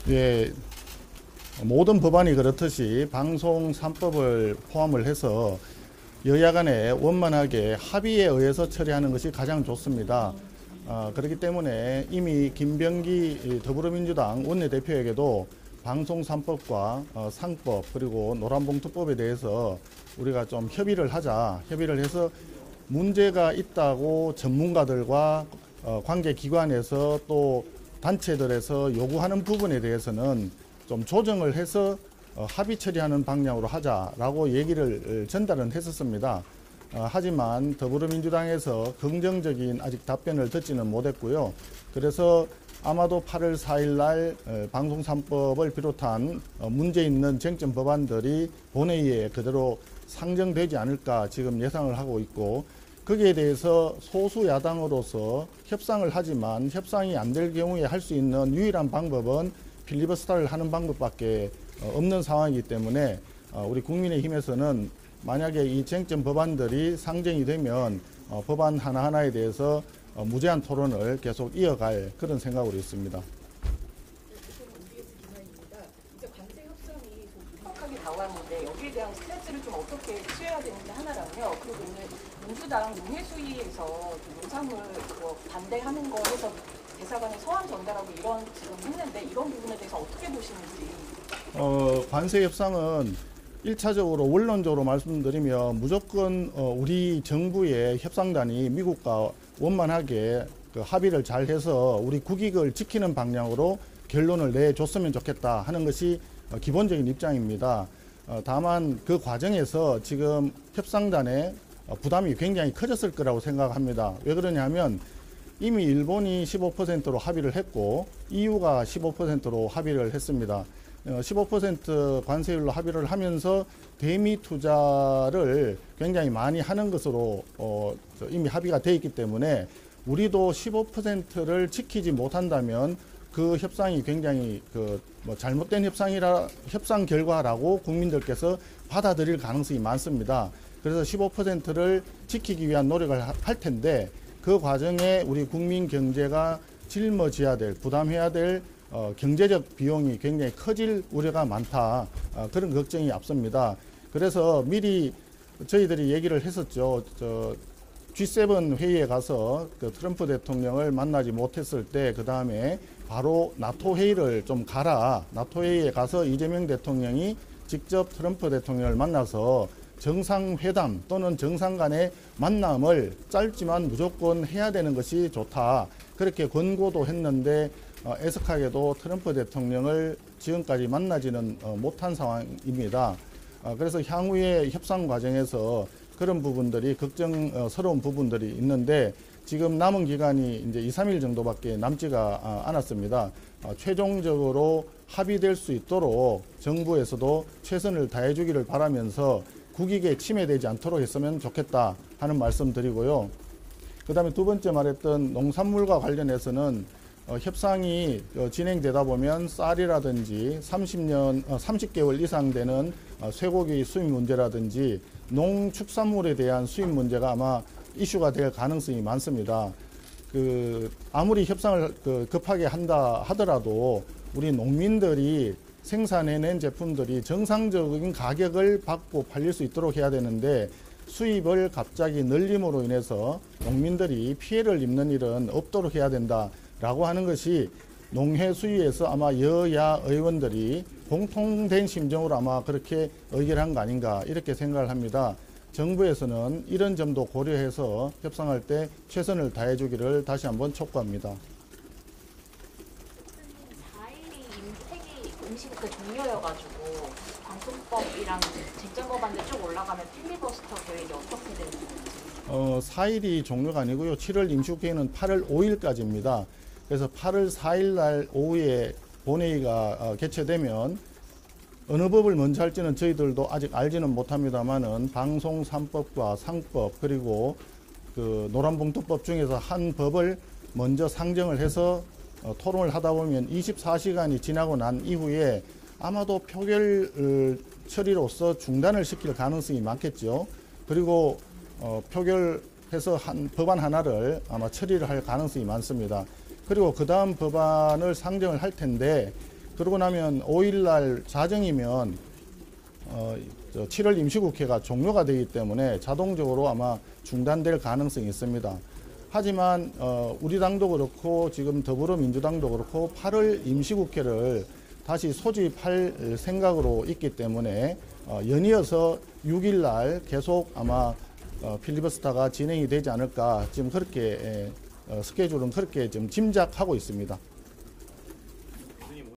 예, 모든 법안이 그렇듯이 방송 3법을 포함을 해서 여야 간에 원만하게 합의에 의해서 처리하는 것이 가장 좋습니다. 그렇기 때문에 이미 김병기 더불어민주당 원내대표에게도 방송 3법과 상법 그리고 노란봉투법에 대해서 우리가 좀 협의를 해서 문제가 있다고 전문가들과 관계기관에서 또 단체들에서 요구하는 부분에 대해서는 좀 조정을 해서 합의 처리하는 방향으로 하자라고 얘기를 전달은 했었습니다. 하지만 더불어민주당에서 긍정적인 아직 답변을 듣지는 못했고요. 그래서 아마도 8월 4일 날 방송 3법을 비롯한 문제 있는 쟁점 법안들이 본회의에 그대로 상정되지 않을까 지금 예상을 하고 있고, 거기에 대해서 소수 야당으로서 협상을 하지만 협상이 안 될 경우에 할 수 있는 유일한 방법은 필리버스터를 하는 방법밖에 없는 상황이기 때문에 우리 국민의힘에서는 만약에 이 쟁점 법안들이 상정이 되면 법안 하나하나에 대해서 무제한 토론을 계속 이어갈 그런 생각으로 있습니다. 이제 관세 협상이 좀 촉박하게 나왔는데 여기에 대한 스탠스를 좀 어떻게 취해야 되는지 하나랑요. 그리고 오늘 민주당 농해수위에서 농산물 반대하는 거 해서 대사관에 서한 전달하고 이런 지금 했는데 이런 부분에 대해서 어떻게 보시는지. 관세 협상은 1차적으로 원론적으로 말씀드리면 무조건 우리 정부의 협상단이 미국과 원만하게 그 합의를 잘 해서 우리 국익을 지키는 방향으로 결론을 내줬으면 좋겠다 하는 것이 기본적인 입장입니다. 다만 그 과정에서 지금 협상단의 부담이 굉장히 커졌을 거라고 생각합니다. 왜 그러냐면 이미 일본이 15%로 합의를 했고 EU가 15%로 합의를 했습니다. 15% 관세율로 합의를 하면서 대미 투자를 굉장히 많이 하는 것으로 이미 합의가 되어 있기 때문에 우리도 15%를 지키지 못한다면 그 협상이 굉장히 잘못된 협상 결과라고 국민들께서 받아들일 가능성이 많습니다. 그래서 15%를 지키기 위한 노력을 할 텐데 그 과정에 우리 국민 경제가 짊어져야 될, 부담해야 될 경제적 비용이 굉장히 커질 우려가 많다. 그런 걱정이 앞섭니다. 그래서 미리 저희들이 얘기를 했었죠. G7 회의에 가서 그 트럼프 대통령을 만나지 못했을 때 그 다음에 바로 나토 회의를 좀 가라. 나토 회의에 가서 이재명 대통령이 직접 트럼프 대통령을 만나서 정상회담 또는 정상 간의 만남을 짧지만 무조건 해야 되는 것이 좋다. 그렇게 권고도 했는데 애석하게도 트럼프 대통령을 지금까지 만나지는 못한 상황입니다. 그래서 향후의 협상 과정에서 그런 부분들이 걱정스러운 부분들이 있는데 지금 남은 기간이 이제 2, 3일 정도밖에 남지가 않았습니다. 최종적으로 합의될 수 있도록 정부에서도 최선을 다해 주기를 바라면서 국익에 침해되지 않도록 했으면 좋겠다 하는 말씀 드리고요. 그 다음에 두 번째 말했던 농산물과 관련해서는 협상이 진행되다 보면 쌀이라든지 30개월 이상 되는 쇠고기 수입 문제라든지 농축산물에 대한 수입 문제가 아마 이슈가 될 가능성이 많습니다. 아무리 협상을 급하게 한다 하더라도 우리 농민들이 생산해낸 제품들이 정상적인 가격을 받고 팔릴 수 있도록 해야 되는데 수입을 갑자기 늘림으로 인해서 농민들이 피해를 입는 일은 없도록 해야 된다라고 하는 것이 농해수위에서 아마 여야 의원들이 공통된 심정으로 아마 그렇게 의결한 거 아닌가 이렇게 생각을 합니다. 정부에서는 이런 점도 고려해서 협상할 때 최선을 다해 주기를 다시 한번 촉구합니다. 4일이 임시국회 종료여가지고 방송법이랑 쟁점 법안들 쭉 올라가면 필리버스터 계획이 어떻게 되는지. 4일이 종료가 아니고요. 7월 임시국회는 8월 5일까지입니다. 그래서 8월 4일 날 오후에 본회의가 개최되면 어느 법을 먼저 할지는 저희들도 아직 알지는 못합니다만은 방송 3법과 상법 그리고 그 노란봉투법 중에서 한 법을 먼저 상정을 해서 토론을 하다 보면 24시간이 지나고 난 이후에 아마도 표결 처리로서 중단을 시킬 가능성이 많겠죠. 그리고 표결해서 한 법안 하나를 아마 처리를 할 가능성이 많습니다. 그리고 그 다음 법안을 상정을 할 텐데 그러고 나면 5일날 자정이면 7월 임시국회가 종료가 되기 때문에 자동적으로 아마 중단될 가능성이 있습니다. 하지만 우리 당도 그렇고 지금 더불어민주당도 그렇고 8월 임시국회를 다시 소집할 생각으로 있기 때문에 연이어서 6일날 계속 아마 필리버스터가 진행이 되지 않을까 지금 그렇게 스케줄은 그렇게 좀 짐작하고 있습니다.